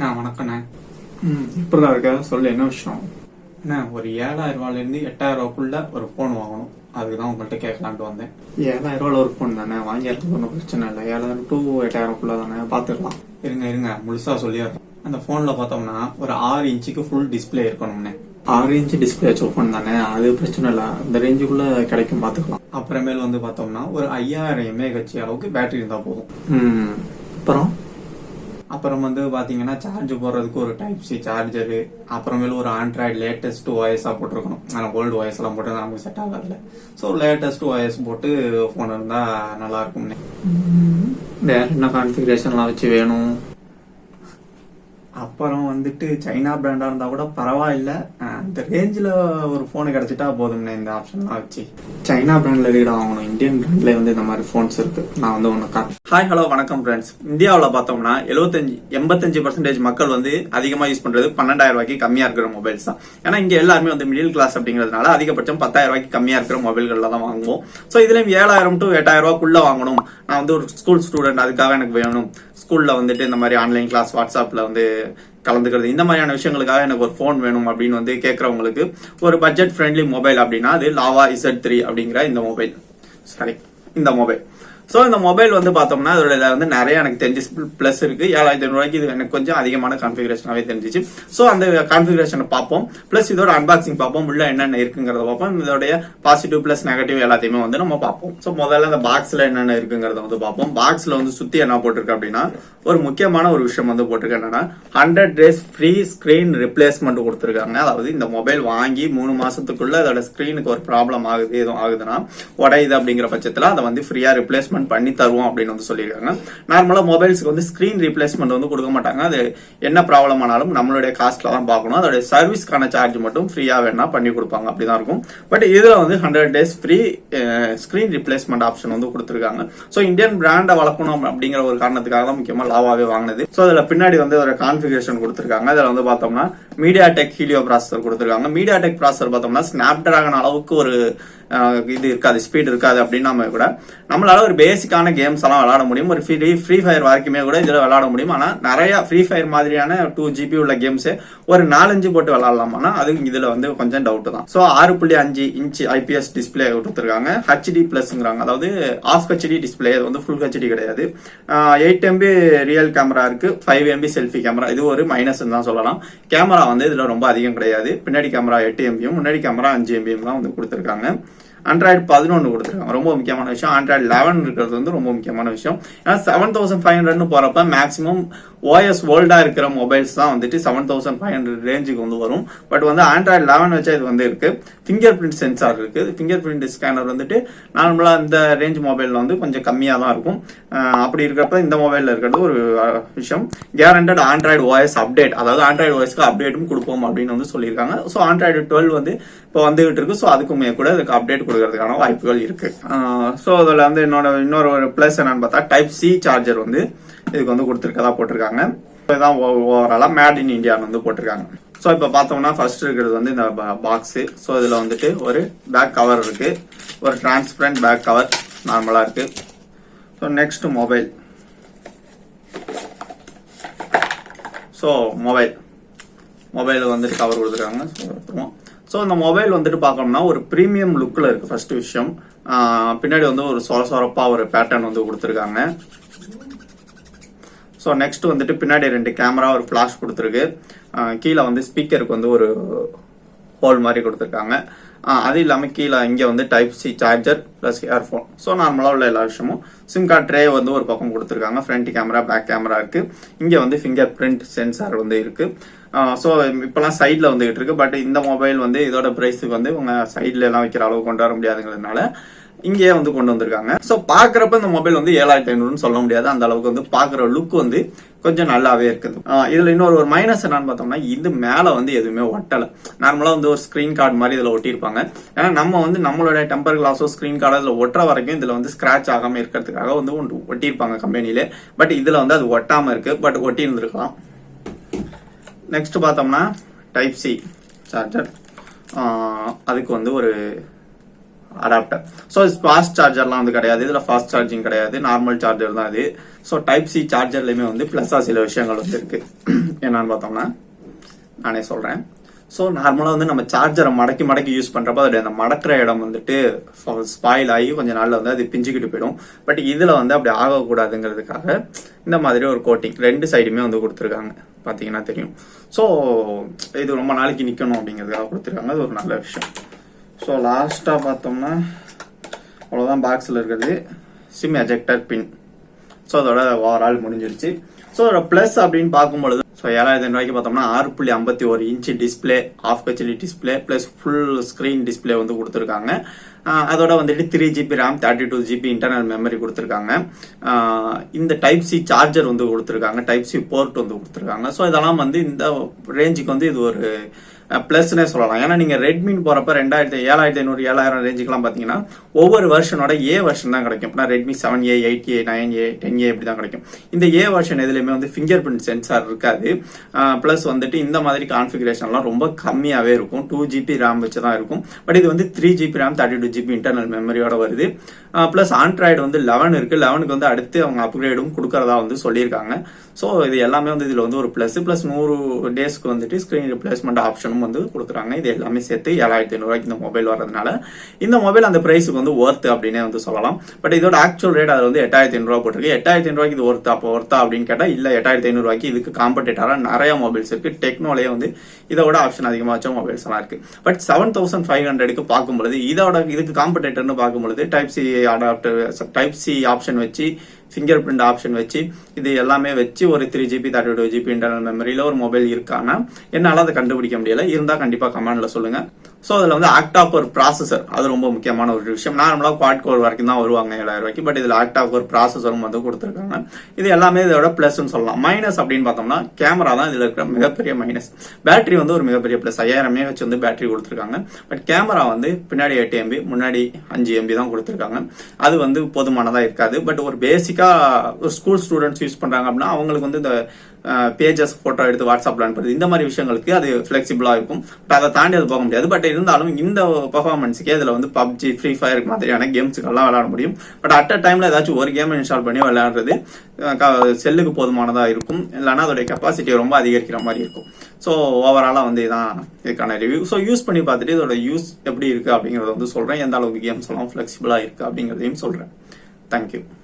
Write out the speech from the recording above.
வணக்கண்ணே. இப்படிதான் இருக்க சொல்லு, என்ன விஷயம்? அண்ணா, ஒரு 7,000 ரூபாயிலிருந்து 8,000 ரூபாய்க்குள்ள ஒரு போன் வாங்கணும். அதுக்குதான் உங்கள்கிட்ட கேட்கலான்ட்டு வந்தேன். 7,000 ரூபாயில ஒரு போன் தானே, வாங்கிடுறது ஒன்றும் பிரச்சனை இல்லை. 7,000 to 8,000 தானே, பாத்துக்கலாம். இருங்க முழுசா சொல்லிடுறேன். அந்த போன்ல பார்த்தோம்னா ஒரு 6 இன்ச்சுக்கு ஃபுல் டிஸ்பிளே இருக்கணும்னே. 6 இன்ச் டிஸ்பிளே வச்ச போன் தானே, அது பிரச்சனை இல்லை. அந்த ரேஞ்சுக்குள்ள கிடைக்கும், பாத்துக்கலாம். அப்புறமேல் வந்து பார்த்தோம்னா ஒரு 5,000 mAh அளவுக்கு பேட்டரி இருந்தா போதும். அப்புறம் வந்து பாத்தீங்கன்னா சார்ஜ் போடுறதுக்கு ஒரு டைப் சி சார்ஜரு, அப்புறமேல ஒரு ஆண்ட்ராய்டு லேட்டஸ்ட் ஓஎஸ்ஆ போட்டிருக்கணும். ஆனால் ஓல்டு ஓஎஸ் எல்லாம் போட்டு நமக்கு செட் ஆகாதுல. ஸோ லேட்டஸ்ட் ஓஎஸ் போட்டு போன் இருந்தா நல்லா இருக்கும்னு. வேற என்ன கான்ஃபிகரேஷன்லாம் வச்சு வேணும்? அப்புறம் வந்துட்டு சைனா பிராண்டா இருந்தா கூட பரவாயில்ல, அந்த ரேஞ்சில் ஒரு போன் கிடைச்சிட்டா போதும்னே. இந்த ஆப்ஷன்லாம் வச்சு சைனா பிராண்ட்ல வீட வாங்கணும். இந்தியன் பிராண்ட்ல வந்து இந்த மாதிரி போன்ஸ் இருக்கு. நான் வந்து ஒன்னு ஹாய் ஹலோ வணக்கம் ஃப்ரெண்ட்ஸ். இந்தியாவில் பார்த்தோம்னா 85% மக்கள் வந்து அதிகமா யூஸ் பண்றது 12,000 ரூபாய்க்கு கம்மியா இருக்கிற மொபைல்ஸ் தான். ஏன்னா இங்க எல்லாருமே வந்து மிடில் கிளாஸ் அப்படிங்கிறதுனால அதிகபட்சம் 10,000 ரூபாய்க்கு கம்மியா இருக்கிற மொபைல்கள்ல தான் வாங்குவோம். ஸோ இதுலயும் 7,000 to 8,000 ரூபாய்க்குள்ள வாங்கணும். நான் வந்து ஒரு ஸ்கூல் ஸ்டூடெண்ட், அதுக்காக எனக்கு வேணும். ஸ்கூல்ல வந்துட்டு இந்த மாதிரி ஆன்லைன் கிளாஸ், வாட்ஸ்அப்ல வந்து கலந்துக்கிறது, இந்த மாதிரியான விஷயங்களுக்காக எனக்கு ஒரு போன் வேணும் அப்படின்னு வந்து கேட்கறவங்களுக்கு ஒரு பட்ஜெட் ஃப்ரெண்ட்லி மொபைல் அப்படின்னா அது லாவா Z3 அப்படிங்கிற இந்த மொபைல். சோ இந்த மொபைல் வந்து பார்த்தோம்னா அதோட வந்து நிறைய எனக்கு தெரிஞ்சு பிளஸ் இருக்கு. 7,500 ரூபாய்க்கு இது எனக்கு கொஞ்சம் அதிகமான கான்ஃபிகரேஷனாவே தெரிஞ்சிச்சு. சோ அந்த கான்ஃபிகரேஷனை பார்ப்போம், பிளஸ் இதோட அன்பாக்சிங் பார்ப்போம், உள்ள என்னென்ன இருக்குங்கிறத பார்ப்போம். இதோடைய பாசிட்டிவ் பிளஸ் நெகட்டிவ் எல்லாத்தையுமே வந்து நம்ம பார்ப்போம். சோ முதல்ல இந்த பாக்ஸ்ல என்னென்ன இருக்குங்கிறத வந்து பார்ப்போம். பாக்ஸ்ல வந்து சுத்தி என்ன போட்டிருக்கு அப்படின்னா ஒரு முக்கியமான ஒரு விஷயம் வந்து போட்டிருக்கு. என்னன்னா 100 days ஃப்ரீ ஸ்கிரீன் ரிப்ளேஸ்மெண்ட் கொடுத்துருக்காங்க. அதாவது இந்த மொபைல் வாங்கி 3 மாசத்துக்குள்ள அதோட ஸ்கிரீனுக்கு ஒரு ப்ராப்ளம் ஆகுது, எதுவும் ஆகுதுன்னா உடையுது அப்படிங்கிற பட்சத்துல அதை வந்து ஃப்ரீயா ரிப்ளேஸ்மெண்ட் பண்ணி தருவோம் அப்படின்னு வந்து சொல்லியிருக்காங்க. நார்மலா மொபைல்ஸ்க்கு வந்து ஸ்கிரீன் ரீப்ளேஸ்மெண்ட் வந்து கொடுக்க மாட்டாங்க. அது என்ன ப்ராப்ளம் ஆனாலும் நம்மளுடைய காஸ்ட்ல தான் பார்க்கணும். அதோட சர்வீஸ்க்கான சார்ஜ் மட்டும் ஃப்ரீயா வேணா பண்ணி கொடுப்பாங்க, அப்படிதான் இருக்கும். பட் இதுல வந்து 100 days free screen replacement option வந்து கொடுத்துருக்காங்க. ஸோ இந்தியன் பிராண்டை வளர்க்கணும் அப்படிங்கிற ஒரு காரணத்துக்காக தான் முக்கியமா லாவாவே வாங்கினது. ஸோ அதுல பின்னாடி வந்து ஒரு கான்ஃபிகரேஷன் கொடுத்துருக்காங்க. அதுல வந்து பார்த்தோம்னா MediaTek ஹீலியோ ப்ராசஸர் கொடுத்துருக்காங்க. MediaTek ப்ராசஸர் பார்த்தோம்னா ஸ்னாப் டிராகன் அளவுக்கு ஒரு இது இருக்காது, ஸ்பீட் இருக்காது அப்படின்னா கூட நம்மளால ஒரு பேசிக்கான கேம்ஸ் எல்லாம் விளையாட முடியும். ஒரு ஃப்ரீ ஃபயர் வரைக்குமே கூட இதுல விளையாட முடியும். ஆனா நிறைய ஃப்ரீ ஃபயர் மாதிரியான 2 GB உள்ள கேம்ஸ் ஒரு 4-5 போட்டு விளையாடலாமா, அது இதுல வந்து கொஞ்சம் டவுட் தான். ஸோ 6.5 இன்ச் IPS டிஸ்பிளே கொடுத்துருக்காங்க. HD பிளஸ்ங்கிறாங்க, அதாவது ஆஃப் HD டிஸ்பிளே, அது வந்து ஃபுல் HD கிடையாது. 8 MB ரியல் கேமரா இருக்கு, 5 MB செல்ஃபி கேமரா. இது ஒரு மைனஸ் தான் சொல்லலாம். கேமரா வந்து இதுல ரொம்ப அதிகம் கிடையாது. பின்னாடி கேமரா 8 MB, முன்னாடி கேமரா 5 MB தான் வந்து கொடுத்துருக்காங்க. Android 11 கொடுத்துருக்காங்க. ரொம்ப முக்கியமான விஷயம். Android 11 இருக்கிறது வந்து ரொம்ப முக்கியமான விஷயம். ஏன்னா 7,500 போறப்ப மேக்சிமம் OS ஓல்டா இருக்கிற மொபைல்ஸ் தான் வந்துட்டு 7,500 ரேஞ்சுக்கு வந்து வரும். பட் வந்து Android 11 வச்சா இது வந்து இருக்கு. ஃபிங்கர் பிரிண்ட் சென்சார் இருக்கு. ஃபிங்கர் பிரிண்ட் ஸ்கேனர் வந்துட்டு நார்மலா இந்த ரேஞ்ச் மொபைல்ல வந்து கொஞ்சம் கம்மியா தான் இருக்கும். அப்படி இருக்கிறப்ப இந்த மொபைல்ல இருக்கிறது ஒரு விஷயம். கேரண்டட் Android OS அப்டேட், அதாவது Android OSக்கு அப்டேட்டும் கொடுப்போம் அப்படின்னு வந்து சொல்லியிருக்காங்க. ஸோ Android 12 வந்து இப்போ வந்துகிட்டு இருக்கு. ஸோ அதுக்குமே கூட இதுக்கு அப்டேட் கொடுக்கறதுக்கான வாய்ப்புகள் இருக்கு. ஸோ அதுல வந்து இன்னொரு ஒரு பிளஸ் என்னன்னு பார்த்தா டைப் சி சார்ஜர் வந்து இதுக்கு வந்து கொடுத்துருக்கதா போட்டிருக்காங்க. இதுதான் ஓவராலா மேட் இன் இந்தியான்னு வந்து போட்டிருக்காங்க. ஸோ இப்போ பார்த்தோம்னா ஃபர்ஸ்ட் இருக்கிறது வந்து இந்த பாக்ஸ். ஸோ இதுல வந்துட்டு ஒரு பேக் கவர் இருக்கு, ஒரு டிரான்ஸ்பரண்ட் பேக் கவர் நார்மலா இருக்கு. So next mobile. So mobile வந்துட்டு கவர் கொடுத்துருக்காங்க. ஸோ இந்த மொபைல் வந்துட்டு பார்க்கணும்னா ஒரு பிரீமியம் லுக்ல இருக்கு. ஃபர்ஸ்ட் விஷயம், பின்னாடி வந்து ஒரு சொரப்பா ஒரு பேட்டர்ன் வந்து கொடுத்துருக்காங்க. ஸோ நெக்ஸ்ட் வந்துட்டு பின்னாடி 2 கேமரா, ஒரு ஃபிளாஷ் கொடுத்துருக்கு. கீழே வந்து ஸ்பீக்கருக்கு வந்து ஒரு ஹோல் மாதிரி கொடுத்துருக்காங்க. அது இல்லாமல் கீழே இங்கே வந்து type C charger plus earphone. So நார்மலாக உள்ள எல்லா விஷயமும் சிம் கார்டு ட்ரே வந்து ஒரு பக்கம் கொடுத்துருக்காங்க. ஃப்ரண்ட் கேமரா, பேக் கேமரா இருக்கு. இங்கே வந்து ஃபிங்கர் பிரிண்ட் சென்சார் வந்து இருக்கு. ஸோ இப்பெல்லாம் சைட்ல வந்துகிட்டு இருக்கு. பட் இந்த மொபைல் வந்து இதோட பிரைஸுக்கு வந்து உங்க சைட்ல எல்லாம் வைக்கிற அளவு கொண்டு வர முடியாதுங்கிறதுனால இங்கேயே வந்து கொண்டு வந்திருக்காங்க. ஸோ பாக்குறப்ப இந்த மொபைல் வந்து 7,500 சொல்ல முடியாது. அந்த அளவுக்கு வந்து பாக்குற லுக் வந்து கொஞ்சம் நல்லாவே இருக்குது. இதுல இன்னொரு மைனஸ் என்னன்னு பார்த்தோம்னா இது மேல வந்து எதுவுமே ஒட்டலை. நார்மலா வந்து ஒரு ஸ்கிரீன் கார்டு மாதிரி இதுல ஒட்டியிருப்பாங்க. ஏன்னா நம்ம வந்து நம்மளோட டெம்பர் கிளாஸோ ஸ்கிரீன் கார்டோ இதுல ஒட்டுற வரைக்கும் இதுல வந்து ஸ்கிராச் ஆகாம இருக்கிறதுக்காக வந்து ஒட்டியிருப்பாங்க கம்பெனிலே. பட் இதுல வந்து அது ஒட்டாம இருக்கு, பட் ஒட்டி இருந்திருக்கலாம். நெக்ஸ்ட் பார்த்தோம்னா டைப் சி சார்ஜர். அதுக்கு வந்து ஒரு அடாப்டர். ஸோ ஃபாஸ்ட் சார்ஜர்லாம் வந்து கிடையாது, இதுல ஃபாஸ்ட் சார்ஜிங் கிடையாது, நார்மல் சார்ஜர் தான் இது. ஸோ டைப் சி சார்ஜர்லயுமே வந்து பிளஸ்ஸா சில விஷயங்கள் வந்து இருக்கு. என்னன்னு பார்த்தோம்னா நானே சொல்றேன். ஸோ நார்மலாக வந்து நம்ம சார்ஜரை மடக்கி மடக்கி யூஸ் பண்ணுறப்ப அதோட அந்த மடக்கிற இடம் வந்துட்டு ஸ்பாயில் ஆகி கொஞ்சம் நாளில் வந்து அது பிஞ்சுக்கிட்டு போயிடும். பட் இதில் வந்து அப்படி ஆகக்கூடாதுங்கிறதுக்காக இந்த மாதிரி ஒரு கோட்டிங் 2 சைடுமே வந்து கொடுத்துருக்காங்க, பார்த்தீங்கன்னா தெரியும். ஸோ இது ரொம்ப நாளைக்கு நிற்கணும் அப்படிங்கிறதுக்காக கொடுத்துருக்காங்க, அது ஒரு நல்ல விஷயம். ஸோ லாஸ்ட்டாக பார்த்தோம்னா அவ்வளோதான் பாக்ஸில் இருக்கிறது. Sim ejector pin. ஸோ அதோட ஓவரால் முடிஞ்சிருச்சு. ஸோ அதோட ப்ளஸ் அப்படின்னு பார்க்கும்பொழுது ஸோ 7,500 ரூபாய்க்கு பார்த்தோம்னா 6.51 inch display, half HD display plus full screen display வந்து கொடுத்துருக்காங்க. அதோட வந்துட்டு 3GB RAM 32GB internal memory கொடுத்துருக்காங்க. இந்த டைப் சி சார்ஜர் வந்து கொடுத்துருக்காங்க, டைப் சி போர்ட் வந்து கொடுத்துருக்காங்க. ஸோ இதெல்லாம் வந்து இந்த ரேஞ்சுக்கு வந்து இது ஒரு பிளஸ்னே சொல்லலாம். ஏன்னா நீங்க ரெட்மின்னு போறப்ப 7,500 7,000 ரேஞ்சுக்கெல்லாம் பாத்தீங்கன்னா ஒவ்வொரு வருஷனோட ஏ வருஷன் தான் கிடைக்கும். Redmi 7A 8A 9A 10A இப்படி தான் கிடைக்கும். இந்த ஏ வருஷன் எதுலையுமே வந்து ஃபிங்கர் பிரிண்ட் சென்சார் இருக்காது. பிளஸ் வந்துட்டு இந்த மாதிரி கான்ஃபிகரேஷன்லாம் ரொம்ப கம்மியாவே இருக்கும். 2GB ரேம் வச்சு தான் இருக்கும். பட் இது வந்து 3GB ரேம் 32GB இன்டர்னல் மெமரியோட வருது. பிளஸ் ஆண்ட்ராய்டு வந்து 11 இருக்கு. 11க்கு வந்து அடுத்து அவங்க அப்கிரேடும் கொடுக்கறதா வந்து சொல்லியிருக்காங்க. ஸோ இது எல்லாமே வந்து இதுல வந்து ஒரு பிளஸ் 100 டேஸ்க்கு வந்துட்டு ஸ்கிரீன் ரிப்ளேஸ்மெண்ட் ஆப்ஷனும் வந்து கொடுக்குறாங்க. இது எல்லாமே சேர்த்து 7,500 ரூபாய்க்கு இந்த மொபைல் வரதுனால இந்த மொபைல் அந்த பிரைஸுக்கு வந்து ஒர்த் அப்படின்னே வந்து சொல்லலாம். பட் இதோட ஆக்சுவல் ரேட் அதில் வந்து 8,500 ரூபா போட்டிருக்கு. 8,500 ரூபாய்க்கு இது ஒர்த்தா அப்படின்னு கேட்டா இல்ல, 8,500 ரூபாய்க்கு இதுக்கு காம்படேட்டரா நிறைய மொபைல்ஸ் இருக்கு. டெக்னோலயே வந்து இதோட ஆப்ஷன் அதிகமாக வச்ச மொபைல்ஸ் எல்லாம் இருக்கு. பட் 7,500க்கு பார்க்கும்பொழுது இதுக்கு காம்படேட்டர்னு பார்க்கும்பொழுது type C adapter, type C option வச்சு, ஃபிங்கர் பிரிண்ட் ஆப்ஷன் வச்சு, இது எல்லாமே வச்சு ஒரு 3GB 32GB இன்டர்னல் மெமரியில ஒரு மொபைல் இருக்கானா என்னால அதை கண்டுபிடிக்க முடியல. இருந்தா கண்டிப்பா கமெண்ட்ல சொல்லுங்க. ஸோ அதுல வந்து ஆக்டா கோர் ப்ராசஸர், அது ரொம்ப முக்கியமான ஒரு விஷயம். நார்மலா குவாட் கோர் வரைக்கும் தான் வருவாங்க 7,000 ரூபாய்க்கு. பட் இதுல ஆக்டா கோர் ப்ராசஸரும் வந்து கொடுத்துருக்காங்க. இது எல்லாமே இதோட பிளஸ் சொல்லலாம். மைனஸ் அப்படின்னு பார்த்தோம்னா கேமரா தான் இதுல இருக்கிற மிகப்பெரிய மைனஸ். பேட்டரி வந்து ஒரு மிகப்பெரிய பிளஸ், 5000 mAh வந்து பேட்டரி கொடுத்துருக்காங்க. பட் கேமரா வந்து பின்னாடி 8 MB முன்னாடி 5 MB தான் கொடுத்துருக்காங்க. அது வந்து போதுமானதா இருக்காது. பட் ஒரு பேசிக்கா ஒரு ஸ்கூல் ஸ்டூடெண்ட்ஸ் யூஸ் பண்றாங்க அப்படின்னா அவங்களுக்கு வந்து இந்த பேஜஸ் போட்டோ எடுத்து வாட்ஸ்அப்ல அனுப்புறது இந்த மாதிரி விஷயங்களுக்கு அது பிளெக்சிபிளா இருக்கும். பட் அதை தாண்டி அது போக முடியாது. பட் இருந்தாலும் இந்த பெர்ஃபார்மன்ஸுக்கு இதுல வந்து பப்ஜி, ஃப்ரீ ஃபயர் மாதிரியான கேம்ஸுக்கு எல்லாம் விளையாட முடியும். பட் அட் அ டைம்ல ஏதாச்சும் ஒரு கேம் இன்ஸ்டால் பண்ணி விளையாடுறது செல்லுக்கு போதுமானதா இருக்கும். இல்லைன்னா அதோட கெப்பாசிட்டி ரொம்ப அதிகரிக்கிற மாதிரி இருக்கும். ஸோ ஓவராலா வந்து இதான் இதுக்கான ரிவ்யூ. ஸோ யூஸ் பண்ணி பார்த்துட்டு இதோட யூஸ் எப்படி இருக்கு அப்படிங்கறத வந்து சொல்றேன். எந்த அளவுக்கு கேம்ஸ் எல்லாம் பிளெக்சிபிளா இருக்கு அப்படிங்கறதையும் சொல்றேன். தேங்க்யூ.